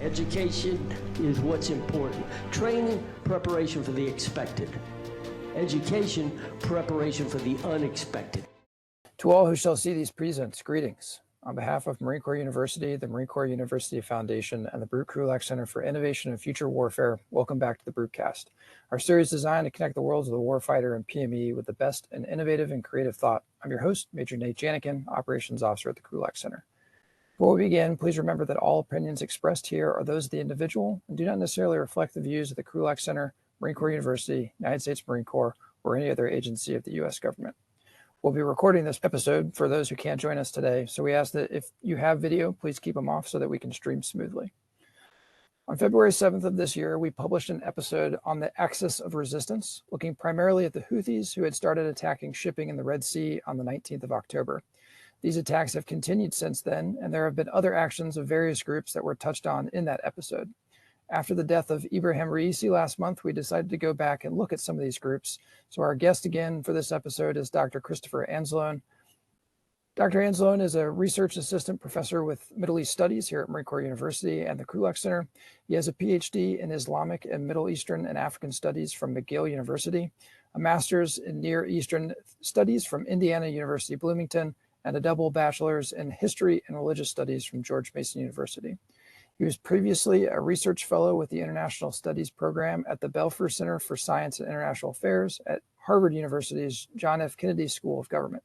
Education is what's important. Training, preparation for the expected. Education, preparation for the unexpected. To all who shall see these presents, greetings. On behalf of Marine Corps University, the Marine Corps University Foundation, and the Krulak Center for Innovation and Future Warfare, welcome back to the Brutecast. Our series is designed to connect the worlds of the warfighter and PME with the best in innovative and creative thought. I'm your host, Major Nate Janikin, Operations Officer at the Krulak Center. Before we begin, please remember that all opinions expressed here are those of the individual and do not necessarily reflect the views of the Krulak Center, Marine Corps University, United States Marine Corps, or any other agency of the U.S. government. We'll be recording this episode for those who can't join us today, so we ask that if you have video, please keep them off so that we can stream smoothly. On February 7th of this year, we published an episode on the axis of resistance, looking primarily at the Houthis who had started attacking shipping in the Red Sea on the 19th of October. These attacks have continued since then, and there have been other actions of various groups that were touched on in that episode. After the death of Ibrahim Raisi last month, we decided to go back and look at some of these groups. So our guest again for this episode is Dr. Christopher Anzalone. Dr. Anzalone is a research assistant professor with Middle East Studies here at Marine Corps University and the Krulak Center. He has a PhD in Islamic and Middle Eastern and African Studies from McGill University, a master's in Near Eastern Studies from Indiana University Bloomington, and a double bachelor's in History and Religious Studies from George Mason University. He was previously a research fellow with the International Studies Program at the Belfer Center for Science and International Affairs at Harvard University's John F. Kennedy School of Government.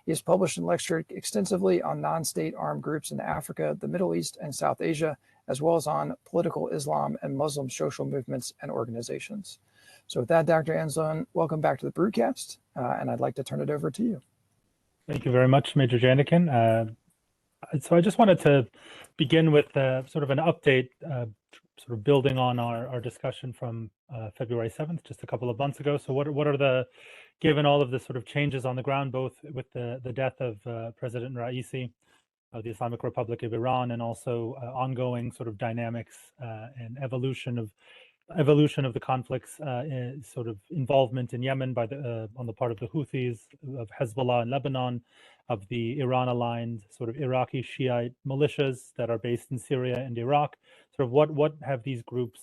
He has published and lectured extensively on non-state armed groups in Africa, the Middle East, and South Asia, as well as on political Islam and Muslim social movements and organizations. So with that, Dr. Anzalone, welcome back to the Brutecast, and I'd like to turn it over to you. Thank you very much, Major Janikin. So I just wanted to begin with sort of an update, sort of building on our discussion from February 7th, just a couple of months ago. So what are the, given all of the sort of changes on the ground, both with the death of President Raisi of the Islamic Republic of Iran, and also ongoing sort of dynamics and evolution of the conflicts, sort of involvement in Yemen by on the part of the Houthis, of Hezbollah in Lebanon, of the Iran-aligned sort of Iraqi Shiite militias that are based in Syria and Iraq. Sort of what have these groups,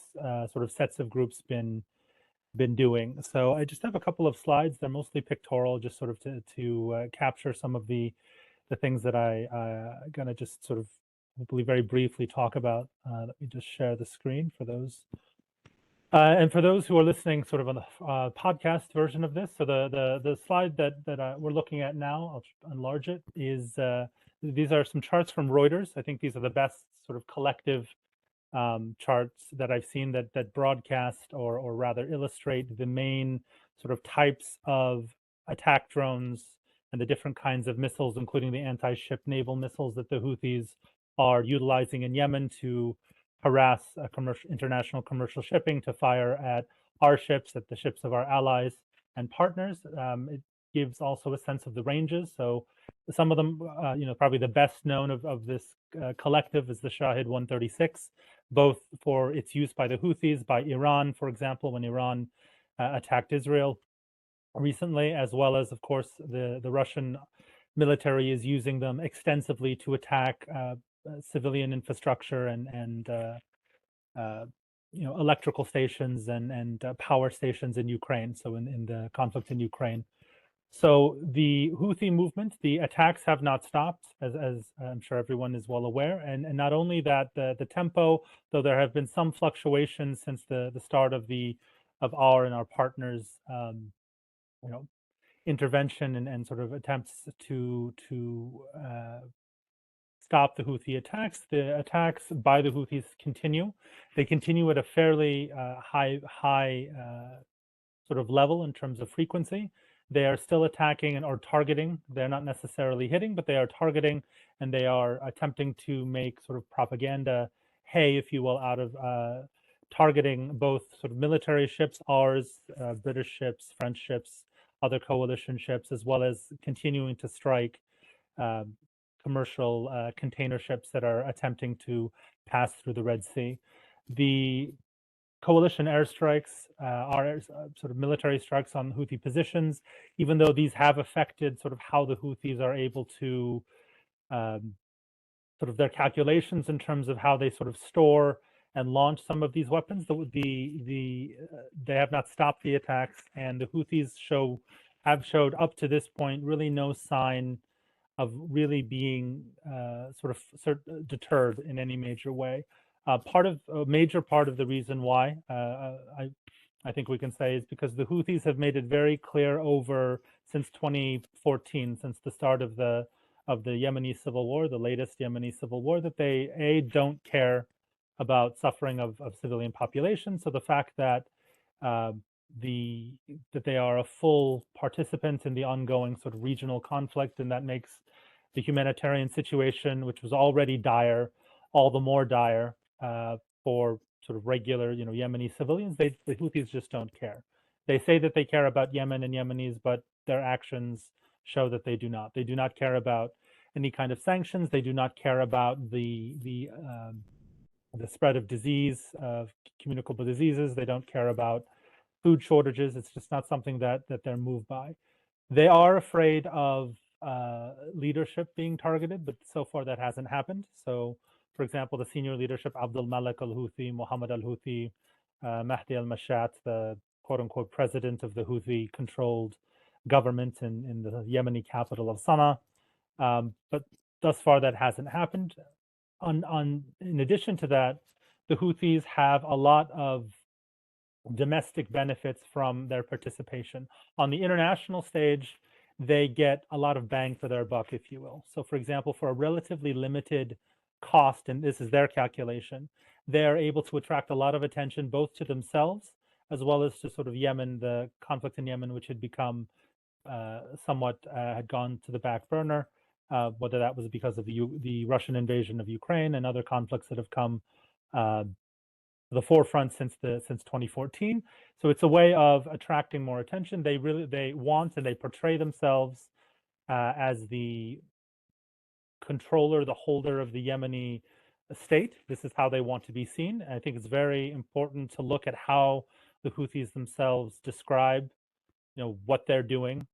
sort of sets of groups, been doing? So I just have a couple of slides. They're mostly pictorial, just sort of to capture some of the things that I gonna just sort of hopefully very briefly talk about. Let me just share the screen for those. And for those who are listening sort of on the podcast version of this, so the slide that we're looking at now, I'll enlarge it, is these are some charts from Reuters. I think these are the best sort of collective charts that I've seen that broadcast or rather illustrate the main sort of types of attack drones and the different kinds of missiles, including the anti-ship naval missiles that the Houthis are utilizing in Yemen to harass international commercial shipping, to fire at our ships, at the ships of our allies and partners. It gives also a sense of the ranges. So some of them, probably the best known of this collective is the Shahid 136, both for its use by the Houthis, by Iran, for example, when Iran attacked Israel recently, as well as, of course, the Russian military is using them extensively to attack civilian infrastructure and electrical stations and power stations in Ukraine. So in the conflict in Ukraine. So the Houthi movement, the attacks have not stopped, as I'm sure everyone is well aware. And not only that, the tempo, though there have been some fluctuations since the start of our and our partners, intervention and sort of attempts to stop the Houthi attacks. The attacks by the Houthis continue. They continue at a fairly high sort of level in terms of frequency. They are still attacking or targeting. They're not necessarily hitting, but they are targeting, and they are attempting to make sort of propaganda hay, if you will, out of targeting both sort of military ships, ours, British ships, French ships, other coalition ships, as well as continuing to strike commercial container ships that are attempting to pass through the Red Sea. The coalition airstrikes are sort of military strikes on Houthi positions, even though these have affected sort of how the Houthis are able to sort of their calculations in terms of how they sort of store and launched some of these weapons. They have not stopped the attacks, and the Houthis have showed up to this point really no sign of really being deterred in any major way. A major part of the reason why I think we can say is because the Houthis have made it very clear since 2014, since the start of the Yemeni civil war, the latest Yemeni civil war, that they don't care about suffering of civilian population. So the fact that that they are a full participant in the ongoing sort of regional conflict, and that makes the humanitarian situation, which was already dire, all the more dire for sort of regular, Yemeni civilians. The Houthis just don't care. They say that they care about Yemen and Yemenis, but their actions show that they do not. They do not care about any kind of sanctions. They do not care about the spread of disease, of communicable diseases. They don't care about food shortages. It's just not something that they're moved by. They are afraid of leadership being targeted, but so far that hasn't happened. So, for example, the senior leadership, Abdul Malik al-Houthi, Mohammed al-Houthi, Mahdi al-Mashat, the quote-unquote president of the Houthi-controlled government in the Yemeni capital of Sana'a. But thus far that hasn't happened. In addition to that, the Houthis have a lot of domestic benefits from their participation. On the international stage, they get a lot of bang for their buck, if you will. So for example, for a relatively limited cost, and this is their calculation, they're able to attract a lot of attention both to themselves as well as to sort of Yemen, the conflict in Yemen, which had become somewhat had gone to the back burner, whether that was because of the Russian invasion of Ukraine and other conflicts that have come to the forefront since 2014. So it's a way of attracting more attention. They want and they portray themselves as the controller, the holder of the Yemeni state. This is how they want to be seen. And I think it's very important to look at how the Houthis themselves describe, what they're doing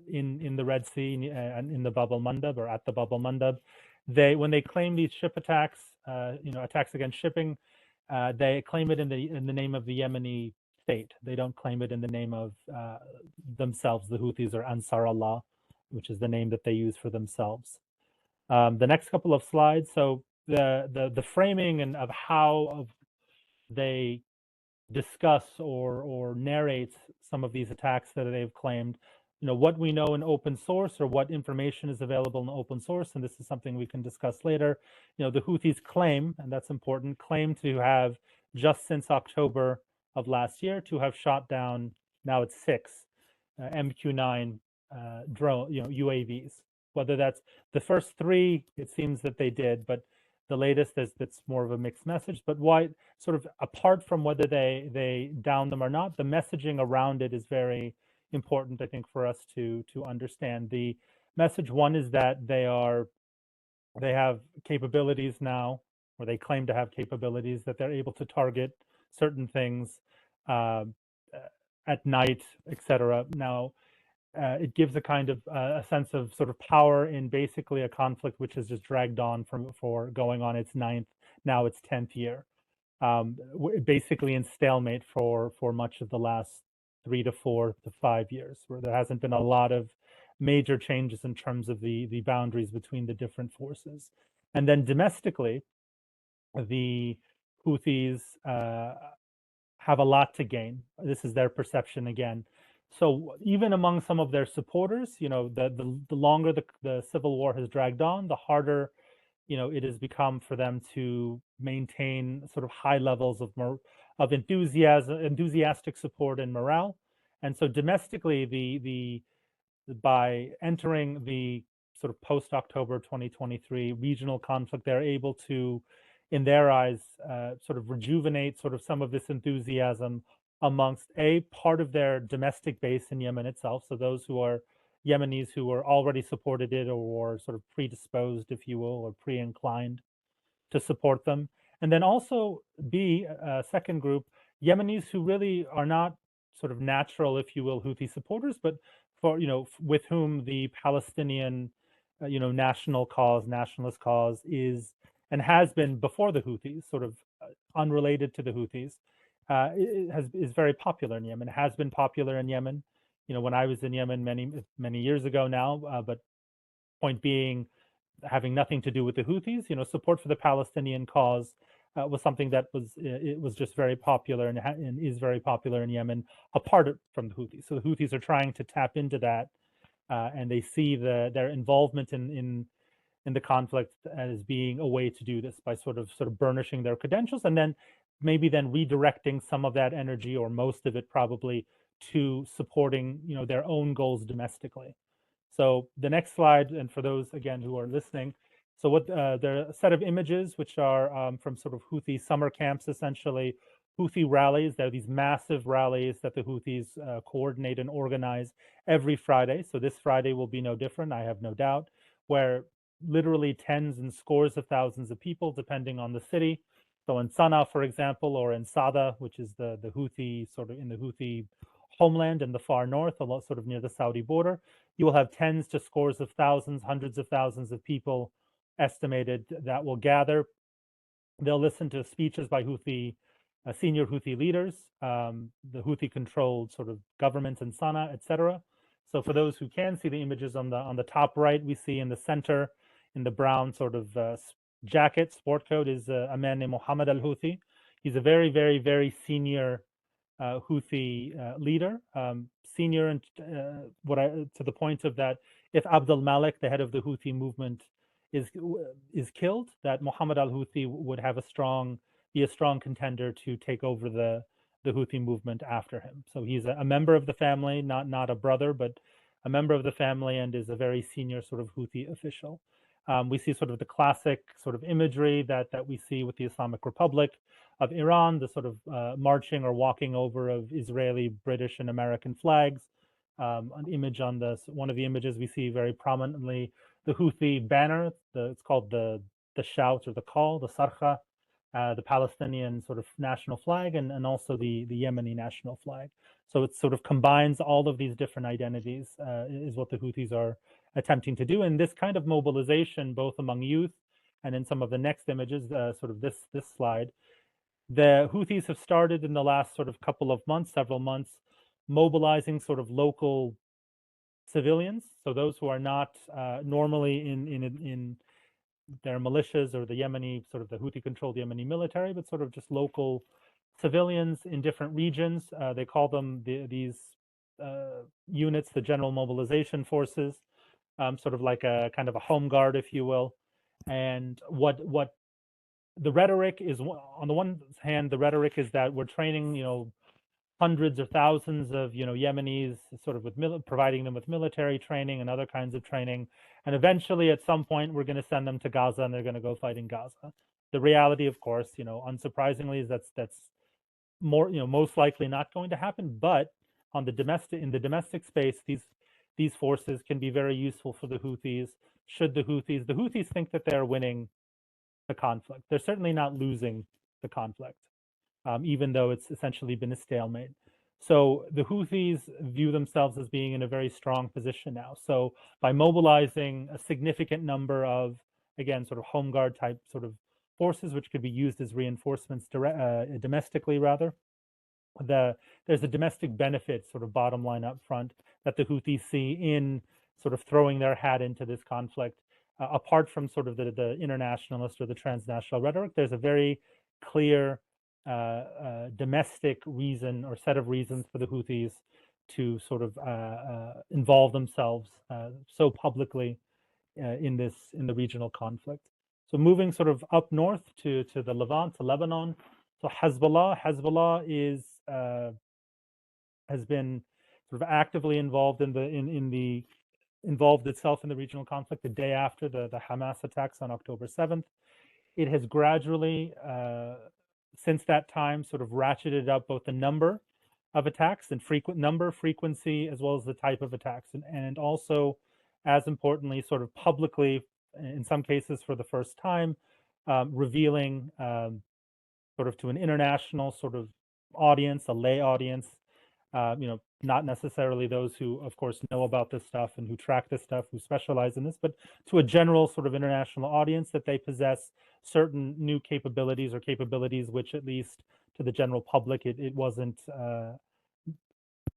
in the Red Sea and in the Bab al-Mandab, or at the Bab al-Mandab. When they claim these ship attacks, attacks against shipping, they claim it in the name of the Yemeni state. They don't claim it in the name of themselves. The Houthis, or Ansar Allah, which is the name that they use for themselves. The next couple of slides. So the framing and of how they discuss or narrate some of these attacks that they've claimed, what we know in open source, or what information is available in open source, and this is something we can discuss later. The Houthis claim, and that's important, claim to have, just since October of last year, to have shot down, now it's 6 MQ-9 drone, UAVs. Whether that's the first 3, it seems that they did, but the latest that's more of a mixed message. But why, sort of apart from whether they down them or not, the messaging around it is very important, I think, for us to understand. The message one is that they have capabilities now, or they claim to have capabilities, that they're able to target certain things at night, etc. Now, it gives a kind of a sense of sort of power in basically a conflict which has just dragged on for going on its 9th, now its 10th year, basically in stalemate for much of the last 3 to 4 to 5 years, where there hasn't been a lot of major changes in terms of the boundaries between the different forces. And then domestically, the Houthis have a lot to gain. This is their perception again. So even among some of their supporters, the longer the civil war has dragged on, the harder, it has become for them to maintain sort of high levels of enthusiastic support and morale. And so domestically, by entering the sort of post-October 2023 regional conflict, they're able to, in their eyes, sort of rejuvenate sort of some of this enthusiasm amongst a part of their domestic base in Yemen itself. So those who are Yemenis who were already supported it, or were sort of predisposed, if you will, or pre-inclined to support them. And then also B, second group, Yemenis who really are not sort of natural, if you will, Houthi supporters, but for, with whom the Palestinian, nationalist cause is and has been before the Houthis, sort of unrelated to the Houthis, is very popular in Yemen. Has been popular in Yemen. When I was in Yemen many years ago now, but point being, having nothing to do with the Houthis, support for the Palestinian cause was something that was just very popular and is very popular in Yemen, apart from the Houthis. So the Houthis are trying to tap into that, and they see their involvement in the conflict as being a way to do this by sort of burnishing their credentials, and then maybe redirecting some of that energy, or most of it probably, to supporting their own goals domestically. So the next slide, and for those again who are listening, so what there are a set of images which are from sort of Houthi summer camps, essentially Houthi rallies. There are these massive rallies that the Houthis coordinate and organize every Friday. So this Friday will be no different, I have no doubt, where literally tens and scores of thousands of people, depending on the city. So in Sana'a, for example, or in Sada, which is the Houthi, sort of in the Houthi homeland in the far north, a lot sort of near the Saudi border, you will have tens to scores of thousands, hundreds of thousands of people estimated that will gather. They'll listen to speeches by senior Houthi leaders, the Houthi-controlled sort of governments in Sana'a, etc. So for those who can see the images on the top right, we see in the center, in the brown sort of jacket, sport coat, is a man named Mohammed al-Houthi. He's a very, very, very senior Houthi leader, senior, and to the point of that, if Abd al-Malik, the head of the Houthi movement, is killed, that Mohammed al-Houthi would be a strong contender to take over the Houthi movement after him. So he's a member of the family, not a brother, but a member of the family, and is a very senior sort of Houthi official. We see sort of the classic sort of imagery that we see with the Islamic Republic of Iran, the sort of marching or walking over of Israeli, British, and American flags. An image on one of the images we see very prominently the Houthi banner. It's called the shout, or the call, the sarkha, the Palestinian sort of national flag, and also the Yemeni national flag. So it sort of combines all of these different identities, is what the Houthis are attempting to do. And this kind of mobilization, both among youth and in some of the next images, sort of this slide, the Houthis have started in the last sort of several months, mobilizing sort of local civilians. So those who are not normally in their militias or the Yemeni, sort of the Houthi-controlled Yemeni military, but sort of just local civilians in different regions. They call them these units, the General Mobilization Forces, sort of like a kind of a home guard, if you will. And what the rhetoric is, on the one hand, the rhetoric is that we're training, hundreds or thousands of, Yemenis, sort of providing them with military training and other kinds of training. And eventually, at some point, we're going to send them to Gaza, and they're going to go fight in Gaza. The reality, of course, unsurprisingly, is that's more, most likely not going to happen. But in the domestic space, these forces can be very useful for the Houthis. The Houthis think that they're winning the conflict. They're certainly not losing the conflict, even though it's essentially been a stalemate. So the Houthis view themselves as being in a very strong position now. So by mobilizing a significant number of, again, sort of home guard type sort of forces, which could be used as reinforcements domestically, rather, there's a domestic benefit, sort of bottom line up front, that the Houthis see in sort of throwing their hat into this conflict. Apart from sort of the internationalist or the transnational rhetoric, there's a very clear domestic reason or set of reasons for the Houthis to sort of involve themselves so publicly in the regional conflict. So moving sort of up north to the Levant, to Lebanon. So Hezbollah has been sort of actively involved involved itself in the regional conflict the day after the Hamas attacks on October 7th. It has gradually, since that time, sort of ratcheted up both the number of attacks and frequency, as well as the type of attacks, and also, as importantly, sort of publicly, in some cases for the first time, revealing sort of to an international sort of audience, a lay audience, not necessarily those who, of course, know about this stuff and who track this stuff, who specialize in this, but to a general sort of international audience, that they possess certain new capabilities, or capabilities which, at least to the general public, it wasn't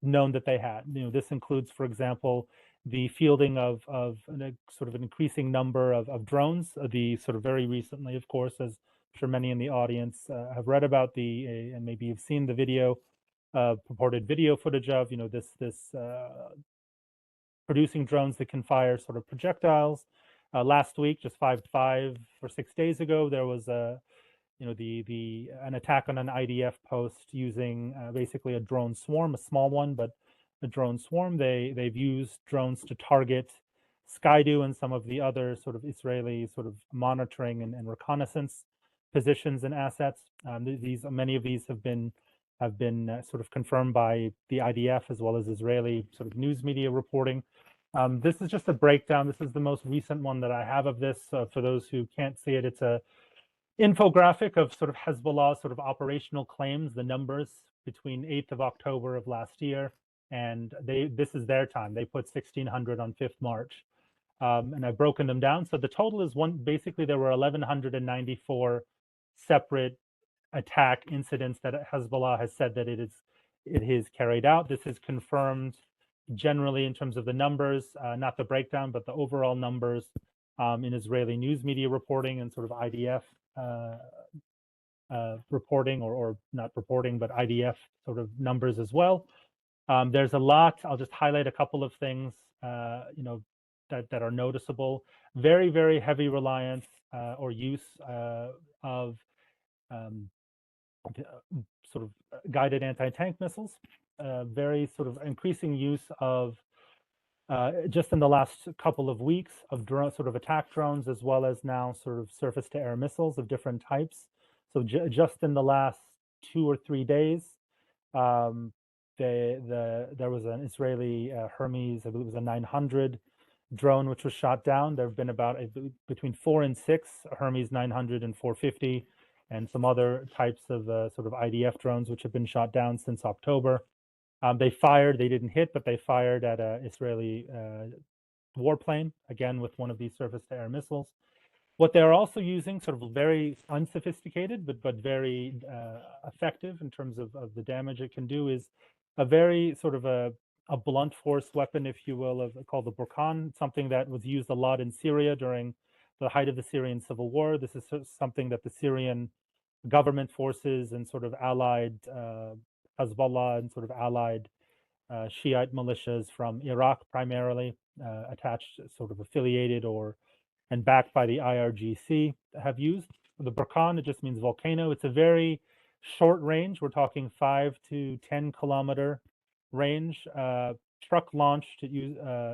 known that they had. This includes, for example, the fielding of sort of an increasing number of drones. The sort of very recently, of course, as I'm sure many in the audience have read about and maybe you've seen the video, purported video footage of, this producing drones that can fire sort of projectiles. Last week, just 5 or 6 days ago, there was an attack on an IDF post using basically a drone swarm, a small one, but a drone swarm. They've used drones to target Skydu and some of the other sort of Israeli sort of monitoring and reconnaissance positions and assets. Many of these have been sort of confirmed by the IDF as well as Israeli sort of news media reporting. This is just a breakdown. This is the most recent one that I have of this. For those who can't see it, it's a infographic of sort of Hezbollah's sort of operational claims, the numbers between 8th of October of last year, and this is their time. They put 1,600 on 5th March, and I've broken them down. So the total is basically there were 1,194 separate attack incidents that Hezbollah has said that it has carried out. This is confirmed generally in terms of the numbers, not the breakdown, but the overall numbers in Israeli news media reporting and sort of IDF reporting, or not reporting, but IDF sort of numbers as well. There's a lot. I'll just highlight a couple of things, that are noticeable. Very, very heavy reliance or use of sort of guided anti-tank missiles. Very sort of increasing use of just in the last couple of weeks of sort of attack drones, as well as now sort of surface-to-air missiles of different types. So just in the last 2 or 3 days, there was an Israeli Hermes, I believe it was a 900 drone, which was shot down. There have been about between 4 and 6 Hermes 900 and 450, and some other types of sort of IDF drones which have been shot down since October. They didn't hit, but they fired at an Israeli warplane, again with one of these surface-to-air missiles. What they're also using, sort of very unsophisticated, but very effective in terms of the damage it can do, is a very sort of a blunt force weapon, if you will, called the Burkan, something that was used a lot in Syria during the height of the Syrian civil war. This is something that the Syrian government forces and sort of allied Hezbollah and sort of allied Shiite militias from Iraq primarily, attached, sort of affiliated and backed by the IRGC, have used. The Burkan, it just means volcano. It's a very short range. We're talking 5 to 10 kilometer range, truck launched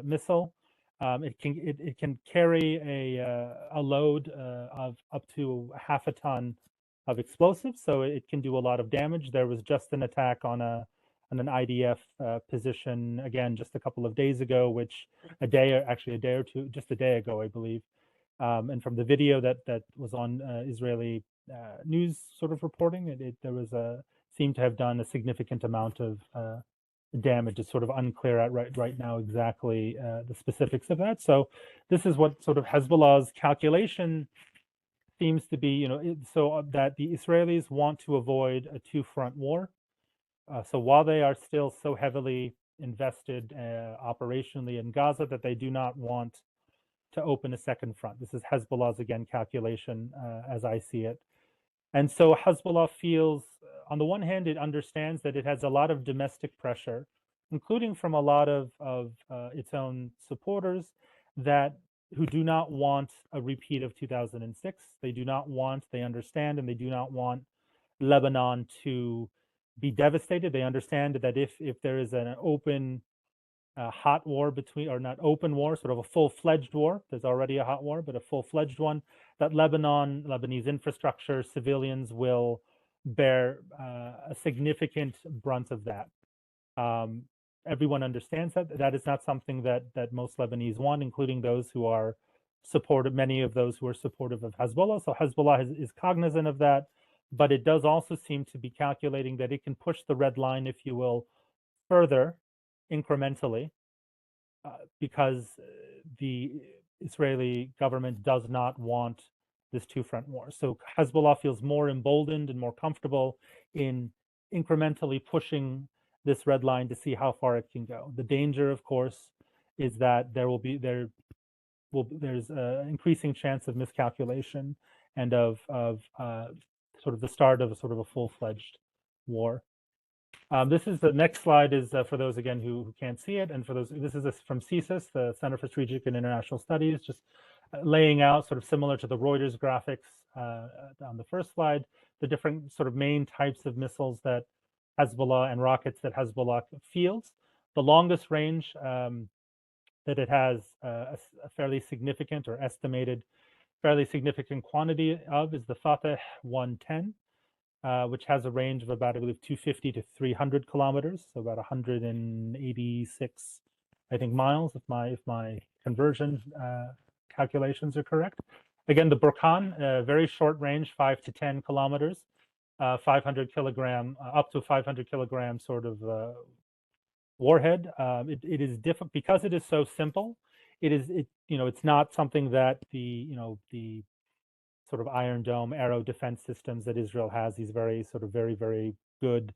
missile. It can carry a load of up to half a ton of explosives, so it can do a lot of damage. There was just an attack on an IDF position, again, just a couple of days ago, a day or two, just a day ago, I believe. And from the video that was on Israeli news sort of reporting, seemed to have done a significant amount of damage. It's sort of unclear right now exactly the specifics of that. So this is what sort of Hezbollah's calculation seems to be, so that the Israelis want to avoid a two-front war. So while they are still so heavily invested operationally in Gaza, that they do not want to open a second front. This is Hezbollah's, again, calculation as I see it. And so Hezbollah feels, on the one hand, it understands that it has a lot of domestic pressure, including from a lot of its own supporters, who do not want a repeat of 2006. They understand, and they do not want Lebanon to be devastated. They understand that if there is an open hot war or not open war, sort of a full-fledged war, there's already a hot war, but a full-fledged one, that Lebanese infrastructure, civilians will bear a significant brunt of that. Everyone understands that. That is not something that most Lebanese want, including those who are many of those who are supportive of Hezbollah. So Hezbollah is cognizant of that, but it does also seem to be calculating that it can push the red line, if you will, further incrementally because the Israeli government does not want this two-front war. So Hezbollah feels more emboldened and more comfortable in incrementally pushing this red line to see how far it can go. The danger, of course, is that there's an increasing chance of miscalculation and of sort of the start of a full-fledged war. This is the next slide is for those again who can't see it, and for those, this is from CSIS, the Center for Strategic and International Studies, just laying out sort of similar to the Reuters graphics on the first slide, the different sort of main types of missiles that Hezbollah and rockets that Hezbollah fields. The longest range that it has a fairly significant or estimated fairly significant quantity of is the Fateh 110. Which has a range of about, I believe, 250 to 300 kilometers, so about 186, I think, miles, if my conversion calculations are correct. Again, the Burkan, very short range, 5 to 10 kilometers, 500 kilogram, up to 500 kilogram sort of warhead. It is difficult because it is so simple. It's not something that the sort of Iron Dome arrow defense systems that Israel has, these very good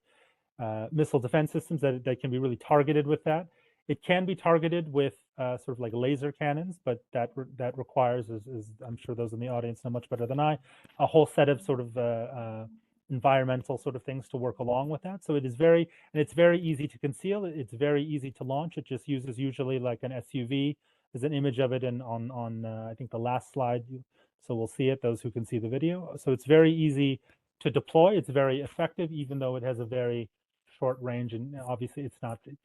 missile defense systems that can be really targeted with that. It can be targeted with sort of like laser cannons, but that requires, as I'm sure those in the audience know much better than I, a whole set of sort of environmental sort of things to work along with that. So it's very easy to conceal. It's very easy to launch. It just uses usually like an SUV. There's an image of it on I think the last slide. So we'll see it, those who can see the video. So it's very easy to deploy. It's very effective, even though it has a very short range, and obviously it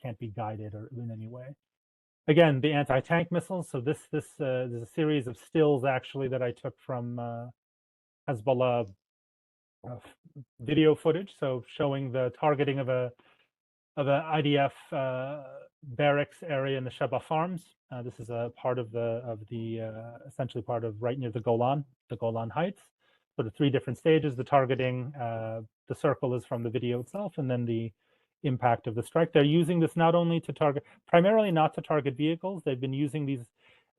can't be guided or in any way. Again, the anti-tank missiles. So there's a series of stills actually that I took from Hezbollah video footage. So showing the targeting of an IDF barracks area in the Sheba Farms. This is a part of essentially part of right near the Golan Heights. So the 3 different stages, the targeting, the circle is from the video itself, and then the impact of the strike. They're using this not only to target, primarily not to target vehicles. They've been using these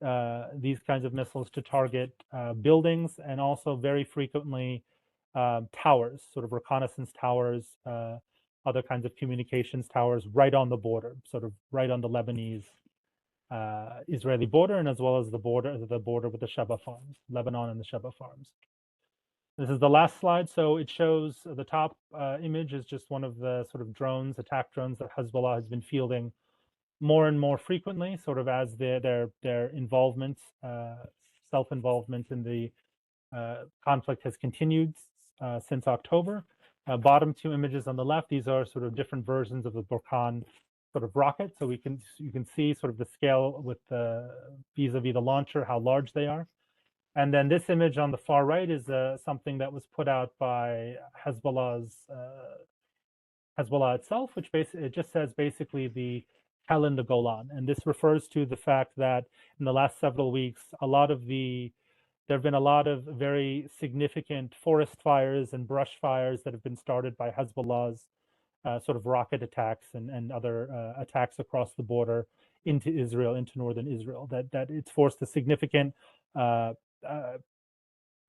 kinds of missiles to target buildings, and also very frequently towers, sort of reconnaissance towers, other kinds of communications towers right on the border, sort of right on the Lebanese Israeli border, and as well as the border with the Sheba Farms, Lebanon and the Sheba Farms. This is the last slide. So it shows the top image is just one of the sort of drones, attack drones that Hezbollah has been fielding more and more frequently, sort of as their involvement, self-involvement in the conflict has continued since October. Bottom 2 images on the left, these are sort of different versions of the Burkan sort of rocket. So you can see sort of the scale with the vis-a-vis the launcher, how large they are. And then this image on the far right is something that was put out by Hezbollah itself, which basically it just says basically the hell in the Golan. And this refers to the fact that in the last several weeks, there have been a lot of very significant forest fires and brush fires that have been started by Hezbollah's sort of rocket attacks and other attacks across the border into Israel, into northern Israel. That it's forced a significant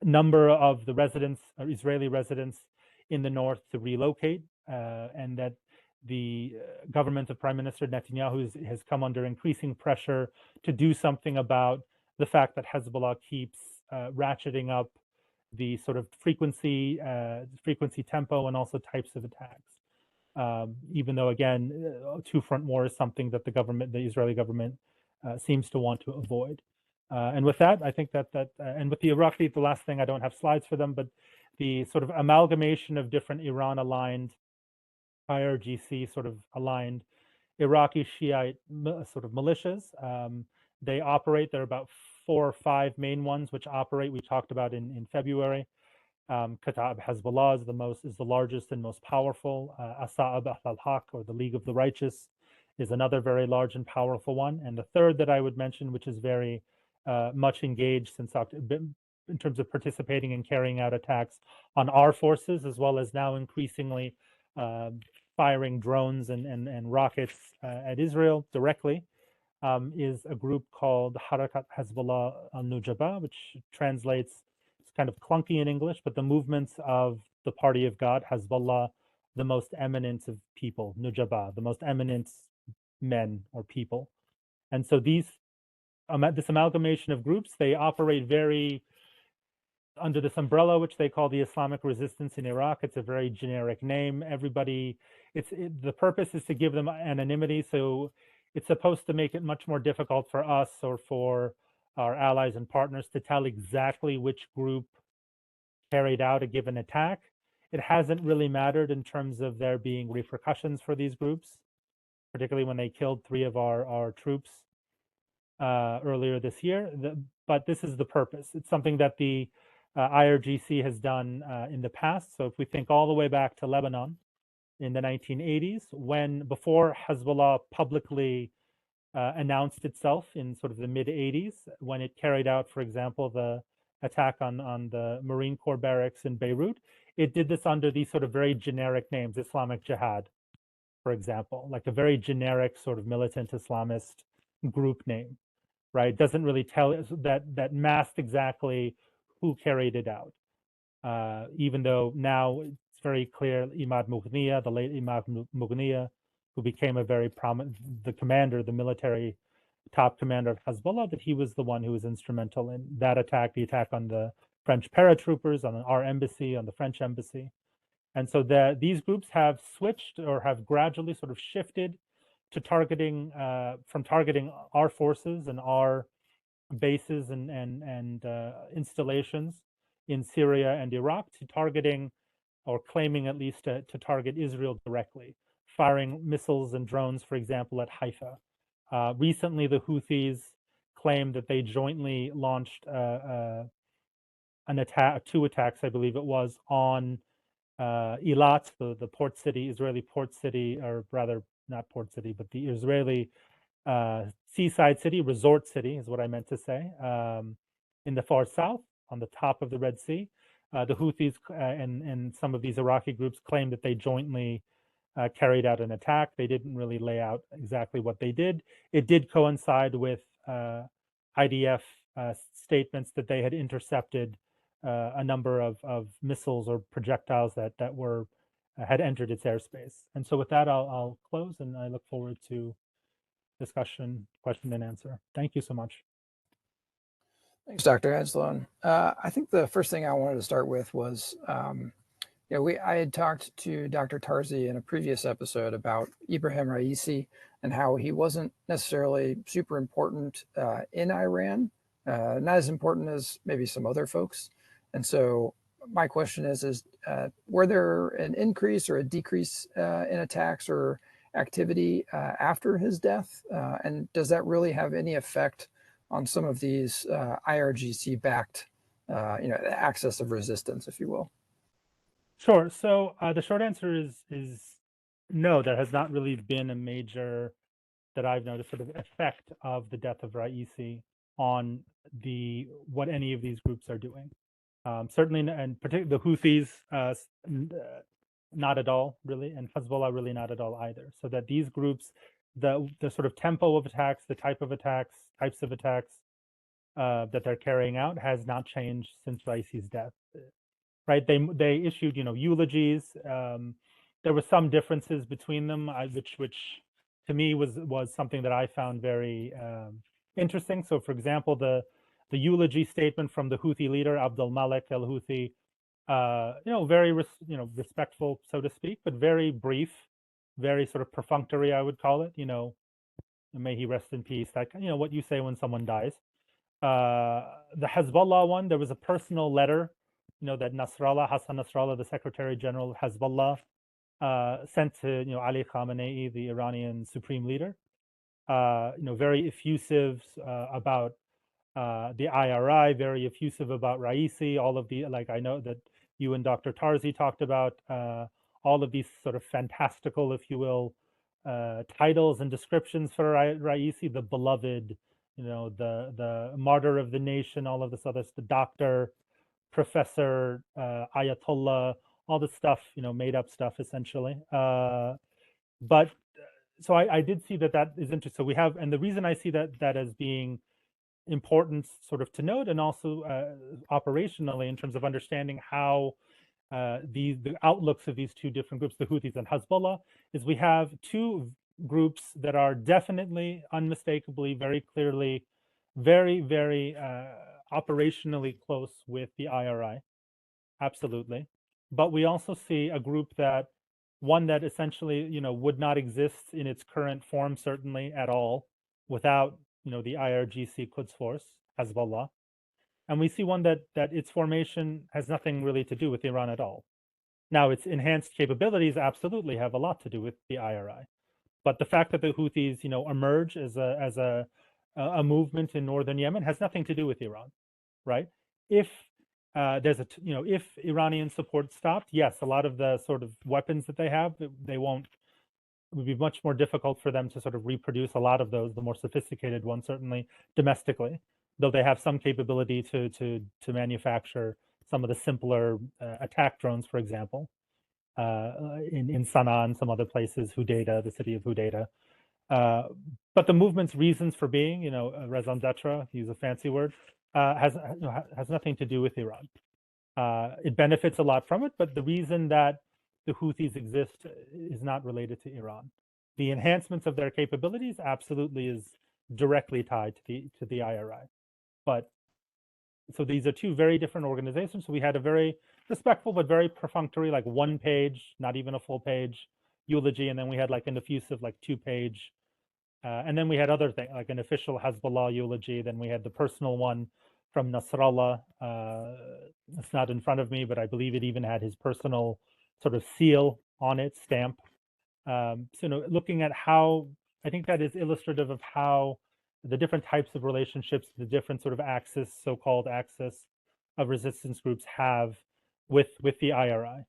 number of the residents, or Israeli residents in the north, to relocate, and that the government of Prime Minister Netanyahu has come under increasing pressure to do something about the fact that Hezbollah keeps ratcheting up the sort of frequency, tempo, and also types of attacks. Even though, again, two-front war is something that the Israeli government seems to want to avoid. And with that, I think and with the Iraqi, the last thing, I don't have slides for them, but the sort of amalgamation of different Iran-aligned, IRGC sort of aligned Iraqi Shiite sort of militias. They operate. There are about 4 or 5 main ones which operate. We talked about in February. Kataib Hezbollah is the largest and most powerful. Asa'ab al-Haq, or the League of the Righteous, is another very large and powerful one. And the third that I would mention, which is very much engaged since in terms of participating and carrying out attacks on our forces, as well as now increasingly firing drones and rockets at Israel directly, is a group called Harakat Hezbollah al-Nujaba, which translates, it's kind of clunky in English, but the movements of the Party of God, Hezbollah, the most eminent of people, Nujaba, the most eminent men or people. And so this amalgamation of groups, they operate very under this umbrella, which they call the Islamic Resistance in Iraq. It's a very generic name. Everybody, the purpose is to give them anonymity. So it's supposed to make it much more difficult for us or for our allies and partners to tell exactly which group carried out a given attack. It hasn't really mattered in terms of there being repercussions for these groups, particularly when they killed 3 of our troops earlier this year. But this is the purpose. It's something that the IRGC has done in the past. So if we think all the way back to Lebanon in the 1980s, before Hezbollah publicly announced itself in sort of the mid 80s, when it carried out, for example, the attack on the Marine Corps barracks in Beirut, it did this under these sort of very generic names, Islamic Jihad, for example, like a very generic sort of militant Islamist group name, right? Doesn't really tell that masked exactly who carried it out. Even though now it's very clear, Imad Mughniya, the late Imad Mughniya, who became a very prominent, the commander, the military top commander of Hezbollah, that he was the one who was instrumental in that attack, the attack on the French paratroopers, on our embassy, on the French embassy. And so these groups have switched or have gradually sort of shifted to targeting, from targeting our forces and our bases and installations in Syria and Iraq to targeting, or claiming at least to target Israel directly, firing missiles and drones, for example, at Haifa. Recently, the Houthis claimed that they jointly launched an attack, 2 attacks, I believe it was, on Eilat, the port city, Israeli port city, or rather not port city, but the Israeli seaside city, resort city is what I meant to say, in the far south, on the top of the Red Sea. The Houthis and some of these Iraqi groups claim that they jointly carried out an attack. They didn't really lay out exactly what they did. It did coincide with IDF statements that they had intercepted a number of missiles or projectiles that were had entered its airspace. And so with that, I'll close, and I look forward to discussion, question and answer. Thank you so much. Thanks, Dr. Anzalone. I think the first thing I wanted to start with was, I had talked to Dr. Tarzi in a previous episode about Ibrahim Raisi and how he wasn't necessarily super important in Iran, not as important as maybe some other folks. And so my question is were there an increase or a decrease in attacks or activity after his death? And does that really have any effect on some of these IRGC-backed, axis of resistance, if you will? Sure. So the short answer is no. There has not really been a major, that I've noticed, sort of effect of the death of Raisi on what any of these groups are doing. Certainly, and particularly the Houthis, not at all, really, and Hezbollah really not at all either. So that these groups, the sort of tempo of attacks, the types of attacks that they're carrying out has not changed since Raisi's death. Right? They issued, eulogies. There were some differences between them, which to me was something that I found very interesting. So, for example, the eulogy statement from the Houthi leader Abdul Malik al-Houthi, very respectful, so to speak, but very brief, very sort of perfunctory, I would call it. May he rest in peace. That what you say when someone dies. The Hezbollah one, there was a personal letter, that Hassan Nasrallah, the Secretary General of Hezbollah, sent to Ali Khamenei, the Iranian supreme leader. Very effusive about the IRI, very effusive about Raisi. All of the, like, I know that you and Dr. Tarzi talked about all of these sort of fantastical, if you will, titles and descriptions for Raisi, the beloved, the martyr of the nation, all of this other, the doctor, professor, Ayatollah, all this stuff, made up stuff essentially. But so I did see that that is interesting. So we have, and the reason I see that as being important sort of to note, and also operationally in terms of understanding how the outlooks of these two different groups, the Houthis and Hezbollah, is we have two groups that are definitely, unmistakably, very clearly, very operationally close with the IRI, absolutely. But we also see a group that, one that essentially, would not exist in its current form, certainly at all, without, the IRGC Quds Force, Hezbollah. And we see one that its formation has nothing really to do with Iran at all. Now, its enhanced capabilities absolutely have a lot to do with the IRI. But the fact that the Houthis, emerge as a movement in northern Yemen has nothing to do with Iran, right? If if Iranian support stopped, yes, a lot of the sort of weapons that they have, they won't. It would be much more difficult for them to sort of reproduce a lot of those, the more sophisticated ones, certainly domestically, though they have some capability to manufacture some of the simpler attack drones, for example, in Sana'a and some other places, Hudaydah, the city of Hudaydah. But the movement's reasons for being, raison d'etre, to use a fancy word, has nothing to do with Iran. It benefits a lot from it, but the reason that the Houthis exist is not related to Iran. The enhancements of their capabilities absolutely is directly tied to the IRI. But so these are two very different organizations. So we had a very respectful but very perfunctory, like 1 page, not even a full page eulogy, and then we had like an effusive, like 2-page, and then we had other things like an official Hezbollah eulogy. Then we had the personal one from Nasrallah. It's not in front of me, but I believe it even had his personal sort of seal on it, stamp. So looking at how, I think that is illustrative of how the different types of relationships, the different sort of axis, so-called axis of resistance groups have with the IRI.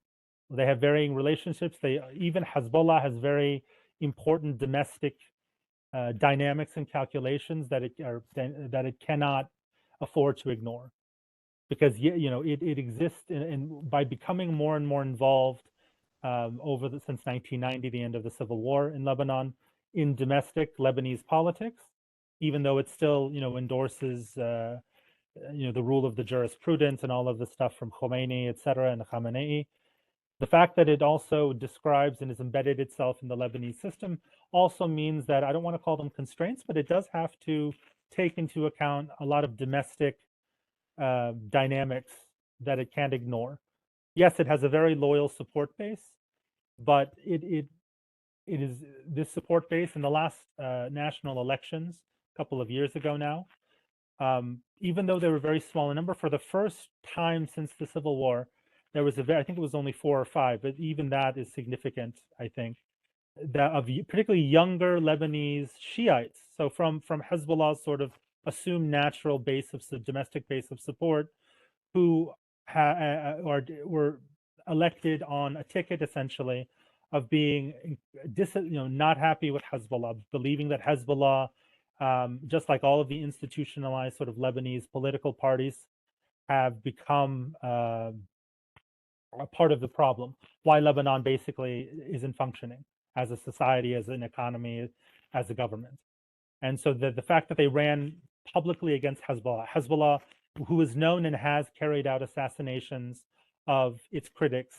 They have varying relationships. Even Hezbollah has very important domestic dynamics and calculations that it cannot afford to ignore, because it exists and by becoming more and more involved since 1990, the end of the civil war in Lebanon, in domestic Lebanese politics, even though it still endorses the rule of the jurisprudence and all of the stuff from Khomeini, etc., and Khamenei. The fact that it also describes and has embedded itself in the Lebanese system also means that, I don't want to call them constraints, but it does have to take into account a lot of domestic dynamics that it can't ignore. Yes, it has a very loyal support base, but it is this support base in the last national elections a couple of years ago now, even though they were very small in number, for the first time since the Civil War, there was I think it was only 4 or 5, but even that is significant, I think, that of particularly younger Lebanese Shiites. So from Hezbollah's sort of assumed natural base of domestic base of support, who were elected on a ticket essentially of being not happy with Hezbollah, believing that Hezbollah, just like all of the institutionalized sort of Lebanese political parties, have become a part of the problem. Why Lebanon basically isn't functioning as a society, as an economy, as a government. And so the fact that they ran publicly against Hezbollah, who is known and has carried out assassinations of its critics,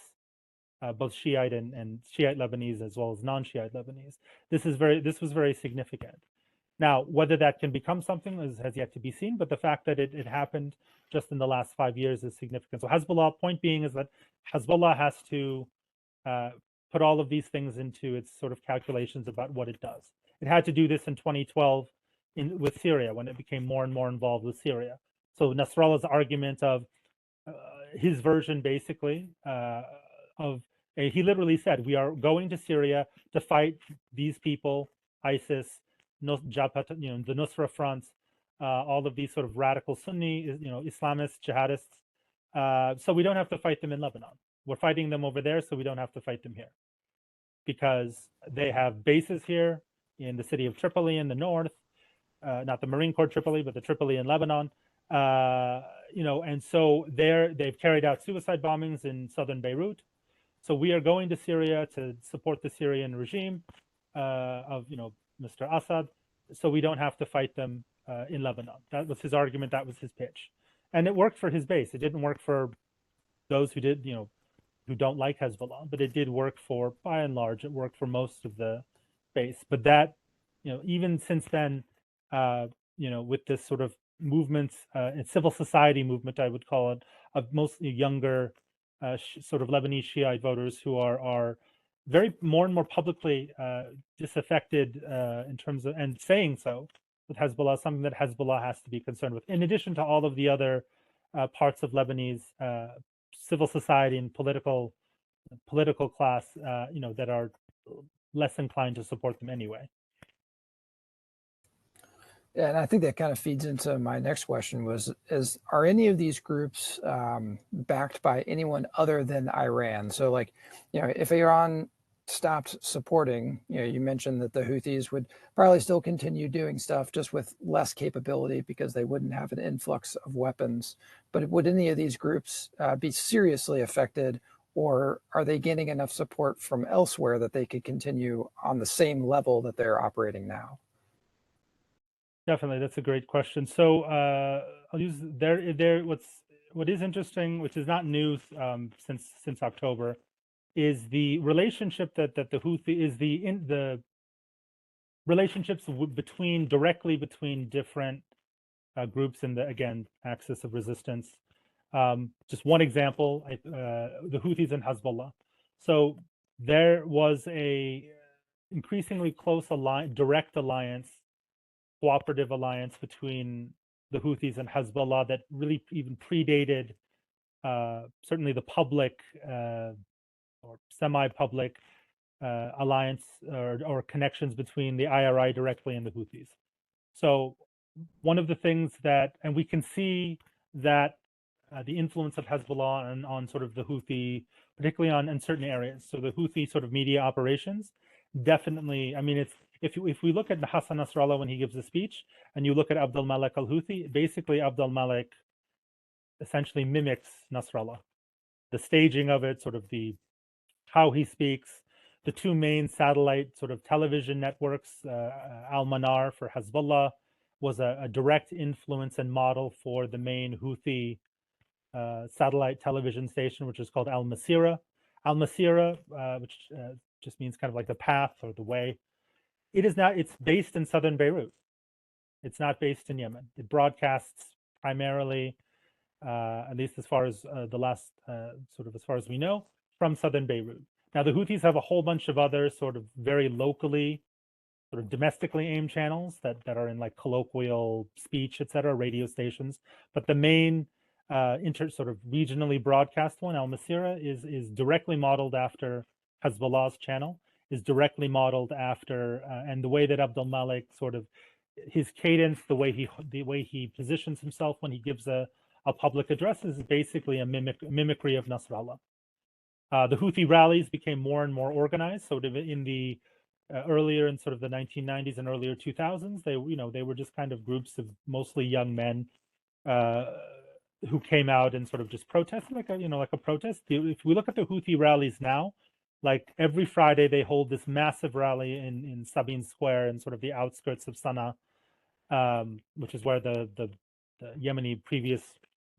both Shiite and Shiite Lebanese as well as non-Shiite Lebanese. This was very significant. Now, whether that can become something has yet to be seen, but the fact that it happened just in the last 5 years is significant. So Hezbollah, point being is that Hezbollah has to put all of these things into its sort of calculations about what it does. It had to do this in 2012 with Syria, when it became more and more involved with Syria. So Nasrallah's argument of his version, basically, he literally said, we are going to Syria to fight these people, ISIS, the Nusra fronts, all of these sort of radical Sunni, Islamists, jihadists. So we don't have to fight them in Lebanon. We're fighting them over there, so we don't have to fight them here, because they have bases here in the city of Tripoli in the north, not the Marine Corps Tripoli, but the Tripoli in Lebanon. And so they've carried out suicide bombings in southern Beirut. So we are going to Syria to support the Syrian regime of Mr. Assad, so we don't have to fight them in Lebanon. That was his argument. That was his pitch, and it worked for his base. It didn't work for those who did, who don't like Hezbollah, but it did work for, by and large, it worked for most of the base. But that, even since then, with this sort of movement, civil society movement, I would call it, of mostly younger, sort of Lebanese Shiite voters who are very more and more publicly disaffected in terms of, and saying so with Hezbollah, something that Hezbollah has to be concerned with, in addition to all of the other parts of Lebanese civil society and political class, that are less inclined to support them anyway. Yeah, and I think that kind of feeds into my next question are any of these groups backed by anyone other than Iran? So like, if Iran stopped supporting, you mentioned that the Houthis would probably still continue doing stuff just with less capability because they wouldn't have an influx of weapons. But would any of these groups be seriously affected, or are they gaining enough support from elsewhere that they could continue on the same level that they're operating now? Definitely, that's a great question. So I'll use there. What is interesting, which is not new since October, is the relationship that the Houthi is the relationships directly between different groups in the, again, axis of resistance. Just one example, the Houthis and Hezbollah. So there was a increasingly close direct alliance, cooperative alliance between the Houthis and Hezbollah that really even predated certainly the public or semi-public alliance or connections between the IRI directly and the Houthis. So one of the things that, and we can see that the influence of Hezbollah on sort of the Houthi, particularly in certain areas. So the Houthi sort of media operations, definitely, I mean, it's, if we look at Hassan Nasrallah when he gives a speech, and you look at Abdul Malik al-Houthi, basically Abdul Malik essentially mimics Nasrallah. The staging of it, sort of how he speaks, the two main satellite sort of television networks, Al-Manar for Hezbollah, was a direct influence and model for the main Houthi satellite television station, which is called Al-Masira. Al-Masira, which just means kind of like the path or the way. It's based in southern Beirut. It's not based in Yemen. It broadcasts primarily, at least as far as as far as we know, from southern Beirut. Now, the Houthis have a whole bunch of other sort of very locally, sort of domestically aimed channels that are in like colloquial speech, etc., radio stations. But the main sort of regionally broadcast one, Al Masira, is directly modeled after Hezbollah's channel, is directly modeled after, and the way that Abdul Malik sort of, his cadence, the way he positions himself when he gives a public address is basically a mimicry of Nasrallah. The Houthi rallies became more and more organized. So in the earlier in sort of the 1990s and earlier 2000s, they were just kind of groups of mostly young men who came out and sort of just protested, like a protest. If we look at the Houthi rallies now, like every Friday they hold this massive rally in Sabin Square in sort of the outskirts of Sana'a, which is where the previous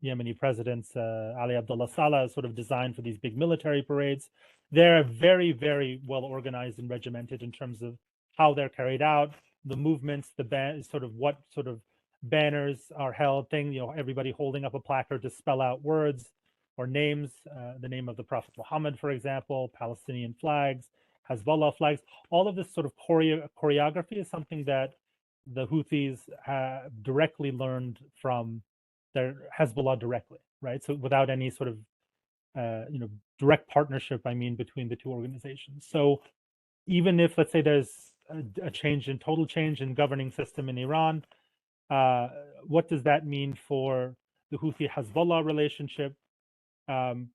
Yemeni presidents, Ali Abdullah Saleh, sort of designed for these big military parades. They're very, very well organized and regimented in terms of how they're carried out, the movements, what sort of banners are held, everybody holding up a placard to spell out words or names, the name of the Prophet Muhammad, for example, Palestinian flags, Hezbollah flags. All of this sort of choreography is something that the Houthis have directly learned from their Hezbollah directly, right? So without any sort of direct partnership, between the two organizations. So even if, let's say, there's a total change in governing system in Iran, what does that mean for the Houthi-Hezbollah relationship? With